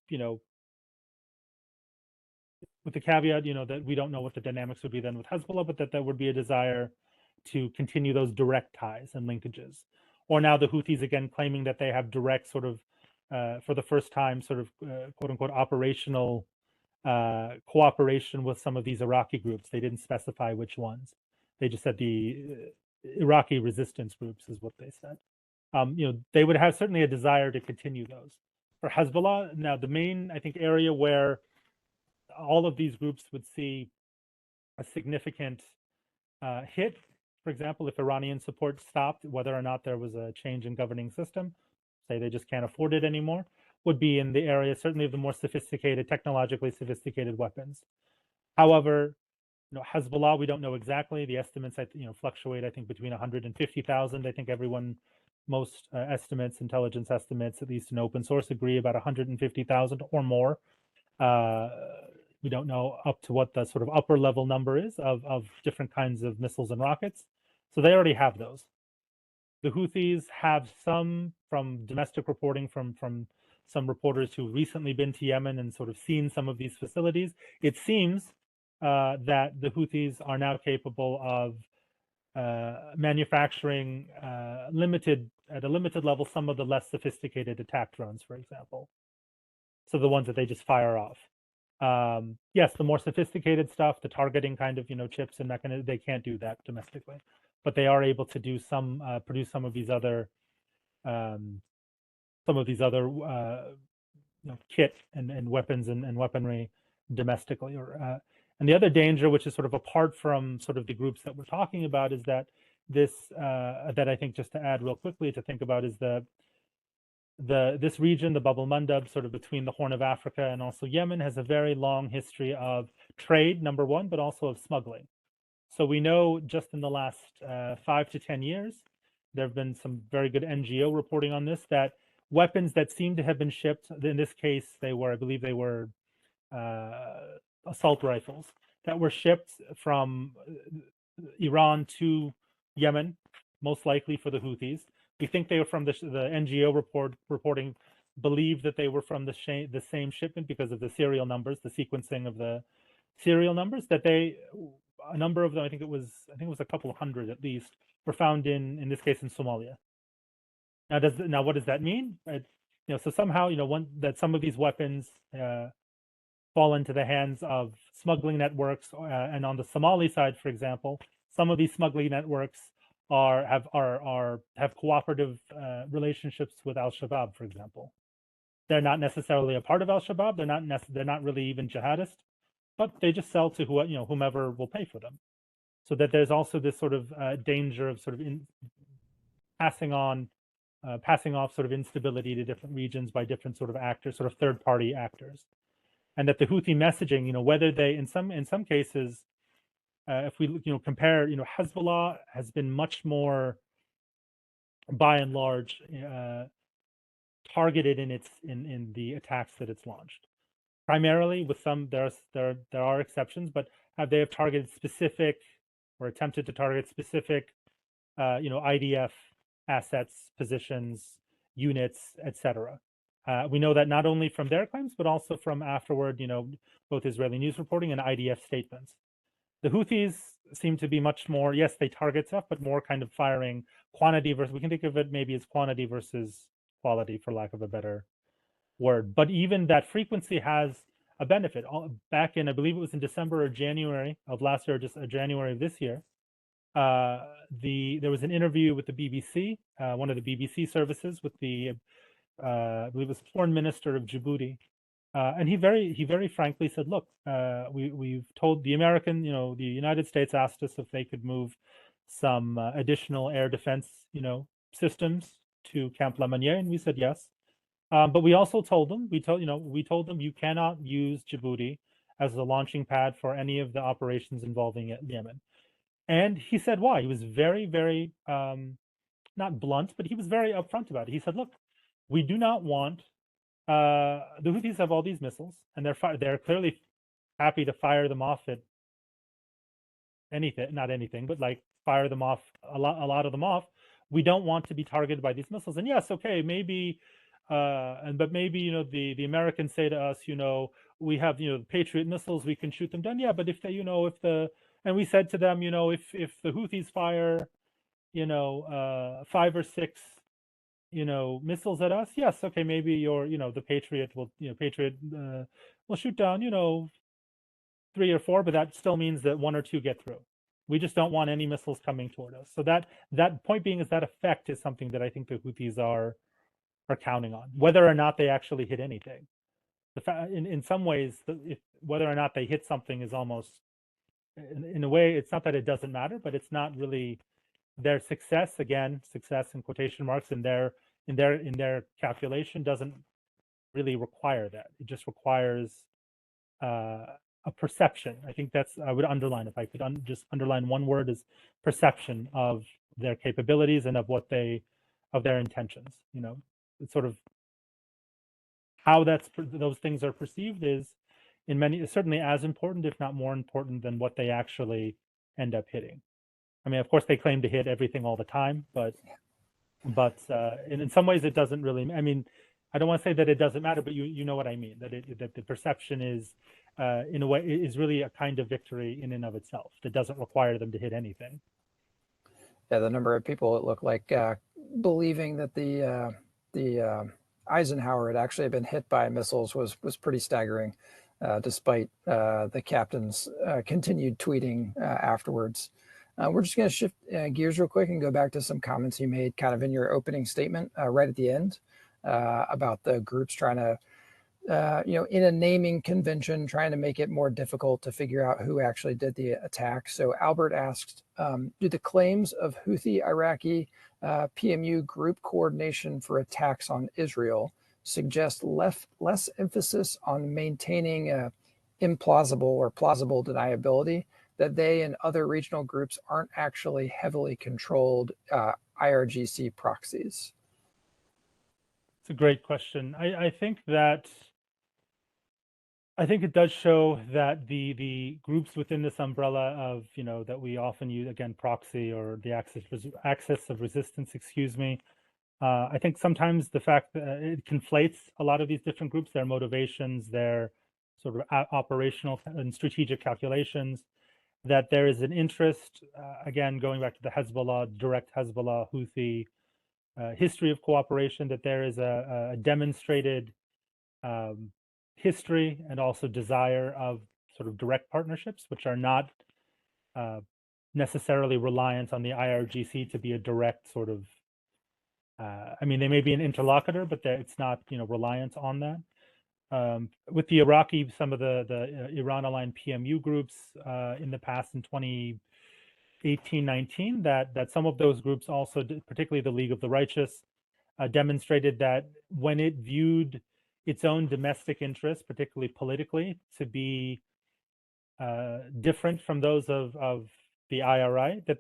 the caveat, that we don't know what the dynamics would be then with Hezbollah, but that there would be a desire to continue those direct ties and linkages. Or now the Houthis again claiming that they have direct sort of, for the first time, sort of quote unquote operational cooperation with some of these Iraqi groups. They didn't specify which ones. They just said the Iraqi resistance groups is what they said. They would have certainly a desire to continue those. For Hezbollah, now the main, I think, area where all of these groups would see a significant hit, for example, if Iranian support stopped, whether or not there was a change in governing system, say they just can't afford it anymore, would be in the area, certainly of the more sophisticated, technologically sophisticated weapons. However, Hezbollah, we don't know exactly. The estimates, fluctuate, I think, between 150,000. I think most estimates, intelligence estimates, at least in open source, agree about 150,000 or more. We don't know up to what the sort of upper level number is of different kinds of missiles and rockets. So they already have those. The Houthis have some, from domestic reporting from some reporters who've recently been to Yemen and sort of seen some of these facilities. It seems that the Houthis are now capable of manufacturing at a limited level some of the less sophisticated attack drones, for example. So the ones that they just fire off. Yes, the more sophisticated stuff, the targeting kind of chips and mechanisms, they can't do that domestically, but they are able to do some produce some of these other kit and weapons and weaponry domestically. And the other danger, which is sort of apart from sort of the groups that we're talking about, is that that I think, just to add real quickly to think about, is this region, the Bab el-Mandab, sort of between the Horn of Africa and also Yemen, has a very long history of trade, number one, but also of smuggling. So we know just in the last 5 to 10 years, there have been some very good NGO reporting on this, that weapons that seem to have been shipped, in this case, I believe they were assault rifles that were shipped from Iran to Yemen, most likely for the Houthis. We think they were from the NGO reporting, believe that they were from the same shipment because of the serial numbers, the sequencing of the serial numbers, that a number of them, I think it was a couple of hundred at least, were found in this case in Somalia. Now what does that mean? So somehow, that some of these weapons fall into the hands of smuggling networks, and on the Somali side, for example, some of these smuggling networks have cooperative relationships with Al-Shabaab, for example. They're not necessarily a part of Al-Shabaab. They're not really even jihadists, but they just sell to whomever will pay for them. So that there's also this sort of danger of sort of passing off sort of instability to different regions by different sort of actors, sort of third-party actors, and that the Houthi messaging, whether they in some cases, if we compare, Hezbollah has been much more, by and large, targeted in the attacks that it's launched. Primarily, with some there are exceptions, but they have targeted specific or attempted to target specific, IDF assets, positions, units, etc. We know that not only from their claims, but also from afterward, both Israeli news reporting and IDF statements. The Houthis seem to be much more, yes, they target stuff, but more kind of firing quantity versus, we can think of it maybe as quantity versus quality, for lack of a better word. But even that frequency has a benefit. Back in, I believe it was in December or January of last year, or just January of this year, there was an interview with the BBC, one of the BBC services, with the I believe it was foreign minister of Djibouti, and he very frankly said, look, we've told the the United States asked us if they could move some additional air defense systems to Camp Lemonnier, and we said yes. But we also told them, we told them you cannot use Djibouti as the launching pad for any of the operations involving Yemen. And he said why. He was very, very not blunt, but he was very upfront about it. He said, look, we do not want the Houthis have all these missiles, and they're clearly happy to fire them off at not anything, but like fire them off, a lot of them off. We don't want to be targeted by these missiles. And yes, okay, maybe but maybe the Americans say to us, we have the Patriot missiles, we can shoot them down. Yeah, but if they and we said to them, if the Houthis fire 5 or 6 missiles at us, yes, okay, maybe the Patriot will, will shoot down, 3 or 4, but that still means that 1 or 2 get through. We just don't want any missiles coming toward us. So that point being is that effect is something that I think the Houthis are counting on, whether or not they actually hit anything. In some ways, whether or not they hit something is almost, in a way, it's not that it doesn't matter, but it's not really their success. Again, success in quotation marks in their calculation doesn't really require that. It just requires a perception. I think I would underline, if I could just underline one word, is perception of their capabilities and of their intentions. It's sort of how those things are perceived is certainly as important, if not more important, than what they actually end up hitting. I mean, of course, they claim to hit everything all the time, but in some ways it doesn't really. I mean, I don't want to say that it doesn't matter, but you know what I mean. That the perception is, in a way, is really a kind of victory in and of itself. That doesn't require them to hit anything. Yeah, the number of people, it looked like, believing that the Eisenhower had actually been hit by missiles was pretty staggering, despite the captain's continued tweeting afterwards. We're just going to shift gears real quick and go back to some comments you made kind of in your opening statement right at the end about the groups trying to, in a naming convention, trying to make it more difficult to figure out who actually did the attack. So Albert asked, do the claims of Houthi Iraqi PMU group coordination for attacks on Israel suggest less emphasis on maintaining implausible or plausible deniability, that they and other regional groups aren't actually heavily controlled IRGC proxies? It's a great question. I think it does show that the groups within this umbrella of, that we often use, again, proxy or the axis of resistance, excuse me. I think sometimes the fact that it conflates a lot of these different groups, their motivations, their sort of operational and strategic calculations, that there is an interest, again, going back to the Hezbollah, direct Hezbollah, Houthi history of cooperation, that there is a demonstrated history and also desire of sort of direct partnerships, which are not necessarily reliant on the IRGC to be a direct sort of, I mean, they may be an interlocutor, but it's not, reliant on that. With the Iraqi, some of the Iran-aligned PMU groups in the past in 2018-19, that some of those groups also, particularly the League of the Righteous, demonstrated that when it viewed its own domestic interests, particularly politically, to be different from those of the IRI, that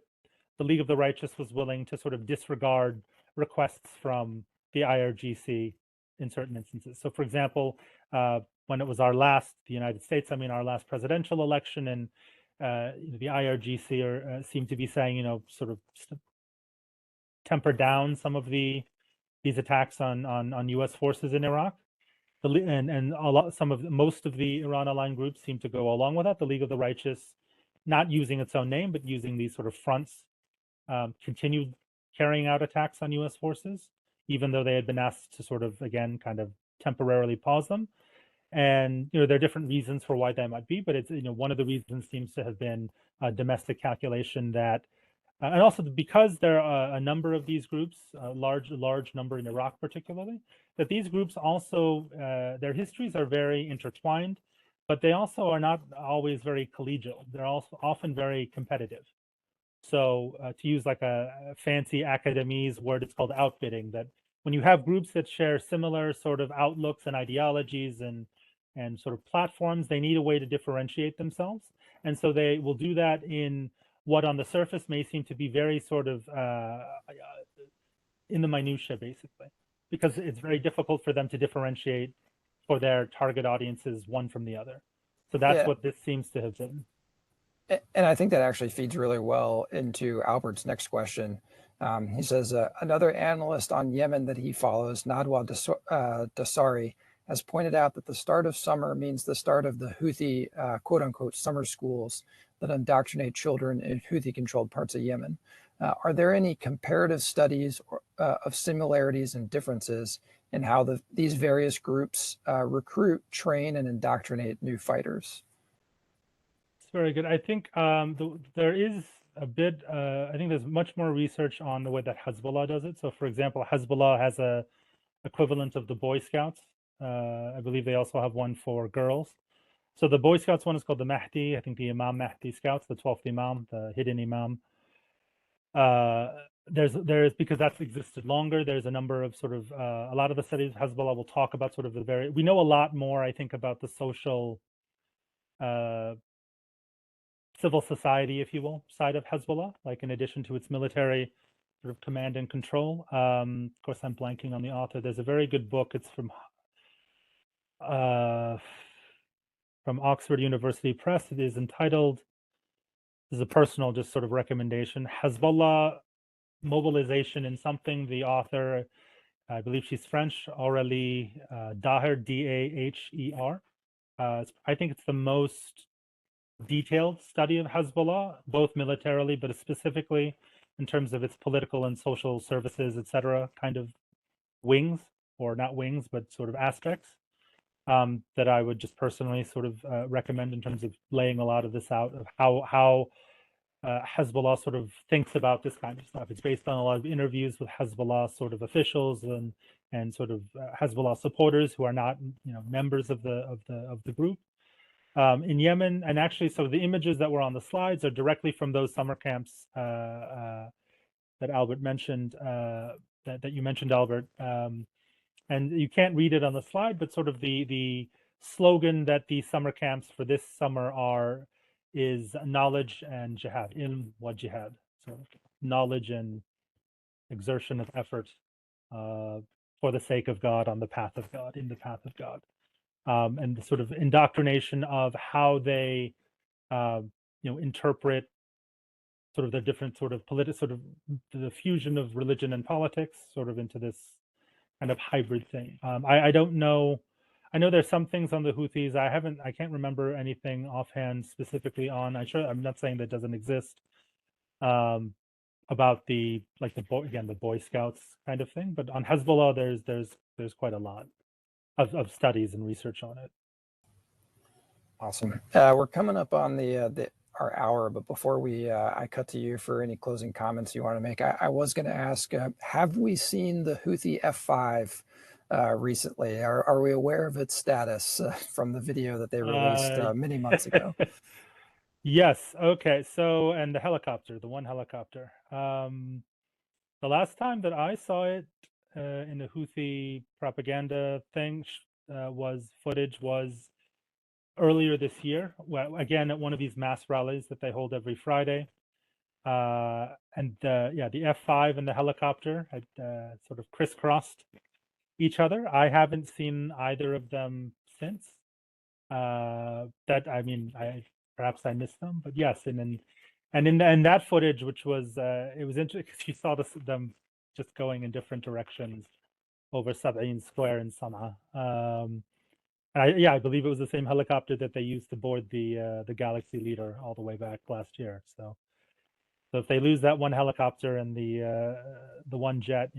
the League of the Righteous was willing to sort of disregard requests from the IRGC in certain instances. So, for example, when it was the United States, our last presidential election, and the IRGC seemed to be saying, sort of temper down some of these attacks on U.S. forces in Iraq. Most of the Iran-aligned groups seem to go along with that. The League of the Righteous, not using its own name, but using these sort of fronts, continued carrying out attacks on U.S. forces, even though they had been asked to sort of, again, kind of temporarily pause them. And there are different reasons for why that might be, but it's one of the reasons seems to have been a domestic calculation and also because there are a number of these groups, a large number in Iraq particularly, that these groups also, their histories are very intertwined, but they also are not always very collegial. They're also often very competitive. So to use like a fancy academese word, it's called outbidding, that when you have groups that share similar sort of outlooks and ideologies and sort of platforms, they need a way to differentiate themselves. And so they will do that in what on the surface may seem to be very sort of in the minutia, basically, because it's very difficult for them to differentiate for their target audiences one from the other. So that's what this seems to have been. And I think that actually feeds really well into Albert's next question. He says, another analyst on Yemen that he follows, Nadwa Dasari, has pointed out that the start of summer means the start of the Houthi, quote unquote, summer schools, that indoctrinate children in Houthi-controlled parts of Yemen. Are there any comparative studies of similarities and differences in how these various groups recruit, train, and indoctrinate new fighters? It's very good. I think there is a bit, I think there's much more research on the way that Hezbollah does it. So for example, Hezbollah has a equivalent of the Boy Scouts. I believe they also have one for girls. So the Boy Scouts one is called the Mahdi. I think the Imam Mahdi Scouts, the 12th Imam, the hidden Imam. There's because that's existed longer. There's a number of sort of a lot of the studies Hezbollah will talk about sort of the very. We know a lot more, I think, about the social, civil society, if you will, side of Hezbollah. Like in addition to its military sort of command and control. Of course, I'm blanking on the author. There's a very good book. It's from Oxford University Press. It is entitled. This is a personal, just sort of recommendation. Hezbollah mobilization in something. The author, I believe she's French, Aurélie Daher, Daher. I think it's the most detailed study of Hezbollah, both militarily, but specifically in terms of its political and social services, etc., kind of wings, or not wings, but sort of aspects that I would just personally sort of recommend in terms of laying a lot of this out, of how Hezbollah sort of thinks about this kind of stuff. It's based on a lot of interviews with Hezbollah sort of officials and sort of Hezbollah supporters who are not, members of the group in Yemen. And actually, so the images that were on the slides are directly from those summer camps that Albert mentioned, that you mentioned, Albert. And you can't read it on the slide, but sort of the slogan that the summer camps for this summer is knowledge and jihad, ilm wa jihad. So knowledge and exertion of effort for the sake of God, on the path of God, in the path of God. And the sort of indoctrination of how they, interpret sort of the different sort of the fusion of religion and politics sort of into this kind of hybrid thing. I don't know. I know there's some things on the Houthis. I can't remember anything offhand specifically on. I'm not saying that doesn't exist. About the Boy Scouts kind of thing, but on Hezbollah, there's quite a lot of studies and research on it. Awesome. We're coming up on our hour, but before I cut to you for any closing comments you want to make, I was going to ask, have we seen the Houthi F5 recently? Are we aware of its status from the video that they released many months ago? Yes. Okay. So, and the one helicopter. The last time that I saw it in the Houthi propaganda thing was earlier this year, again at one of these mass rallies that they hold every Friday. And the F5 and the helicopter had sort of crisscrossed each other. I haven't seen either of them since. Perhaps I missed them, but yes, and in that footage, which was it was interesting because you saw them just going in different directions over Sab'in Square in Sana'a. I believe it was the same helicopter that they used to board the Galaxy Leader all the way back last year. So if they lose that one helicopter and the one jet,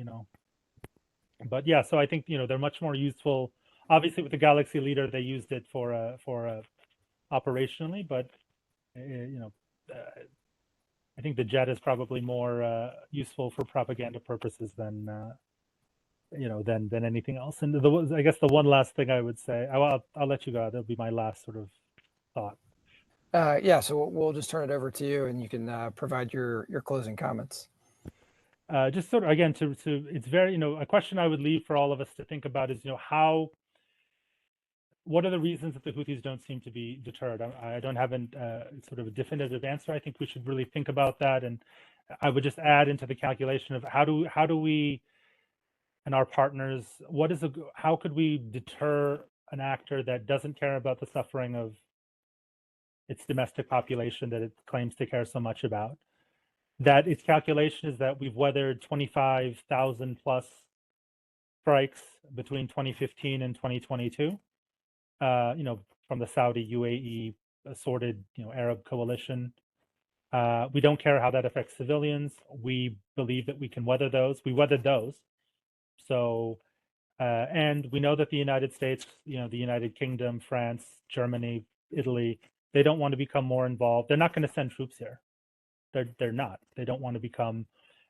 But yeah, so I think they're much more useful. Obviously, with the Galaxy Leader, they used it for operationally, but I think the jet is probably more useful for propaganda purposes than than anything else. And I guess the one last thing I would say, I'll let you go. That'll be my last sort of thought. So we'll just turn it over to you, and you can provide your closing comments. Just sort of again to it's very a question I would leave for all of us to think about is what are the reasons that the Houthis don't seem to be deterred? I don't have sort of a definitive answer. I think we should really think about that, and I would just add into the calculation of how do we and our partners, how could we deter an actor that doesn't care about the suffering of its domestic population that it claims to care so much about? That its calculation is that we've weathered 25,000 plus strikes between 2015 and 2022. From the Saudi, UAE, assorted, Arab coalition. We don't care how that affects civilians. We believe that we can weather those. We weathered those. So, and we know that the United States, the United Kingdom, France, Germany, Italy, they don't want to become more involved. They're not going to send troops here. They're not. They don't want to become.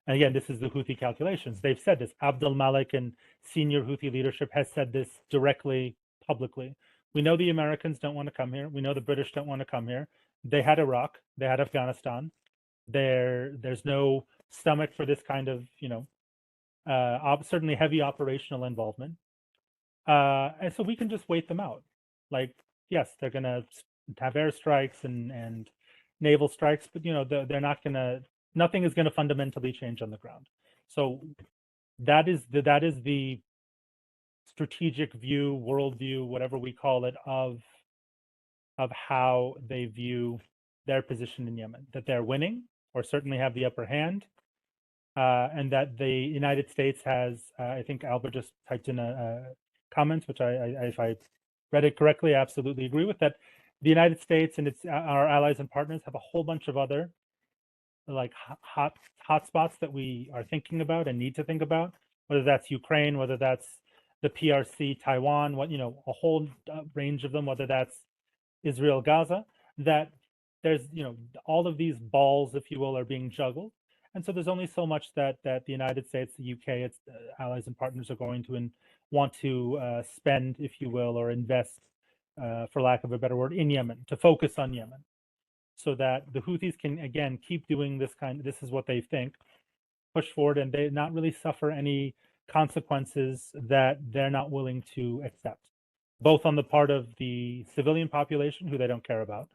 And again, this is the Houthi calculations. They've said this. Abdel Malik and senior Houthi leadership has said this directly, publicly. We know the Americans don't want to come here. We know the British don't want to come here. They had Iraq. They had Afghanistan. There's no stomach for this kind of, certainly heavy operational involvement. And so we can just wait them out. Like, yes, they're going to have airstrikes and naval strikes, but they're not going to. Nothing is going to fundamentally change on the ground. So that is the strategic view, worldview, whatever we call it, of how they view their position in Yemen. That they're winning, or certainly have the upper hand, and that the United States has. I think Albert just typed in a comment, which I if I read it correctly, I absolutely agree with that. The United States and our allies and partners have a whole bunch of other like hot spots that we are thinking about and need to think about, whether that's Ukraine, whether that's the PRC, Taiwan, a whole range of them, whether that's Israel, Gaza, that there's, all of these balls, if you will, are being juggled. And so there's only so much that the United States, the UK, its allies and partners are going to and want to spend, if you will, or invest, for lack of a better word, in Yemen, to focus on Yemen, so that the Houthis can, again, keep doing this is what they think, push forward, and they not really suffer any consequences that they're not willing to accept, both on the part of the civilian population, who they don't care about,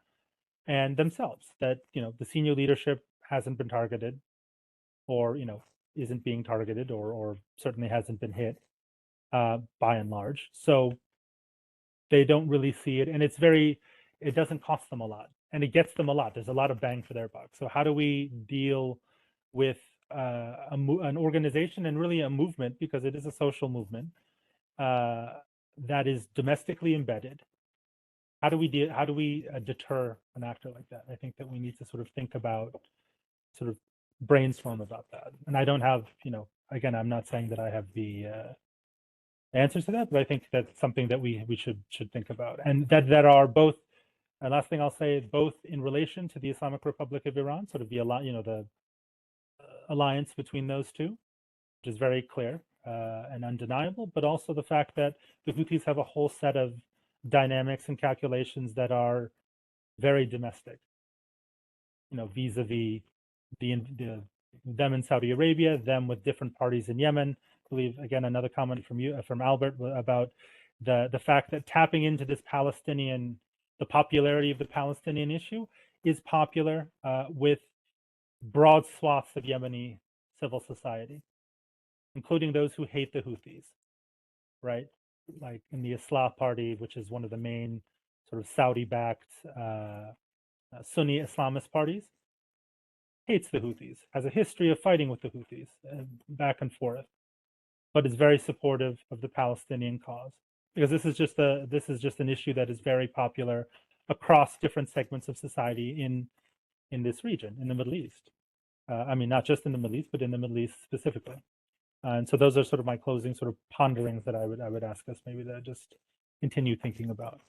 and themselves, that, the senior leadership hasn't been targeted, or, isn't being targeted, or certainly hasn't been hit, by and large. So they don't really see it, and it doesn't cost them a lot, and it gets them a lot. There's a lot of bang for their buck. So how do we deal with an organization and really a movement, because it is a social movement, that is domestically embedded? How do we deter an actor like that? I think that we need to sort of think about, sort of brainstorm about that. And I don't have, again, I'm not saying that I have the answers to that, but I think that's something that we should think about, and that are both. And last thing I'll say, both in relation to the Islamic Republic of Iran, sort of the alliance between those two, which is very clear and undeniable, but also the fact that the Houthis have a whole set of dynamics and calculations that are very domestic, vis-a-vis them in Saudi Arabia, them with different parties in Yemen. I believe, again, another comment from Albert about the fact that tapping into this the popularity of the Palestinian issue is popular with broad swaths of Yemeni civil society, including those who hate the Houthis, right? Like in the Islah Party, which is one of the main sort of Saudi-backed Sunni Islamist parties, hates the Houthis, has a history of fighting with the Houthis back and forth, but is very supportive of the Palestinian cause, because this is just an issue that is very popular across different segments of society in this region, in the Middle East. I mean, not just in the Middle East, but in the Middle East specifically. And so those are sort of my closing sort of ponderings that I would ask us maybe to just continue thinking about.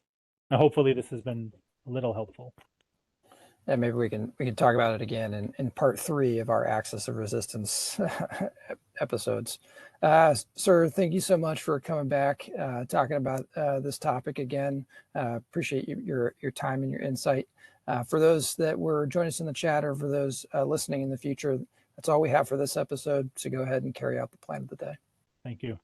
And hopefully this has been a little helpful. Yeah, maybe we can talk about it again in part 3 of our Axis of Resistance episodes. Sir, thank you so much for coming back, talking about this topic again. Appreciate your time and your insight. For those that were joining us in the chat, or for those listening in the future, that's all we have for this episode. So go ahead and carry out the plan of the day. Thank you.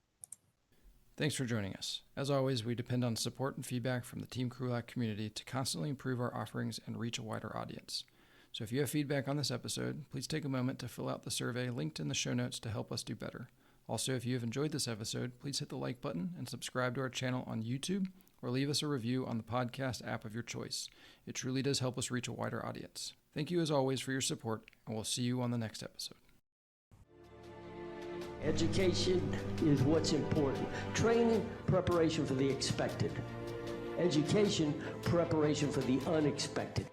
Thanks for joining us. As always, we depend on support and feedback from the Team Krulak community to constantly improve our offerings and reach a wider audience. So if you have feedback on this episode, please take a moment to fill out the survey linked in the show notes to help us do better. Also, if you have enjoyed this episode, please hit the like button and subscribe to our channel on YouTube, or leave us a review on the podcast app of your choice. It truly does help us reach a wider audience. Thank you as always for your support, and we'll see you on the next episode. Education is what's important. Training, preparation for the expected. Education, preparation for the unexpected.